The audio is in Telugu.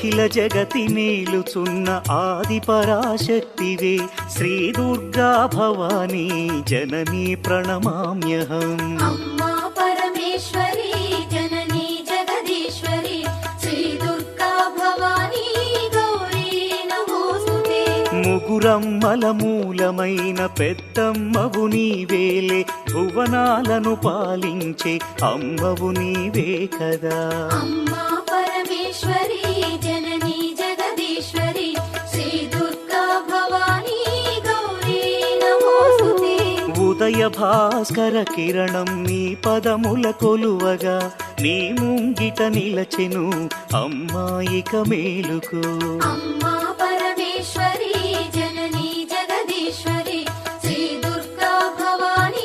అఖిల జగతి మేలుచున్న ఆది పరాశక్తివే శ్రీ దుర్గా భవానీ జననీ ప్రణమామ్యహం. అమ్మా పరమేశ్వరి జననీ జగదీశ్వరి శ్రీ దుర్గా భవానీ గౌరీ నమోస్తుతే. ముగురమ్మల మూలమైన పెద్దమ్మవు నీవేలే భువనాలను పాలించే అమ్మవు నీవే కదా. అమ్మా పరమేశ్వరి జననీ జగదీశ్వరి శ్రీ దుర్గా భవానీ గౌరీ నమోస్తుతే. ఉదయ భాస్కర కిరణం నీ పదముల కొలువగా నీ ముంగిట నిలచెను అమ్మాయిక మేలుకు. అమ్మా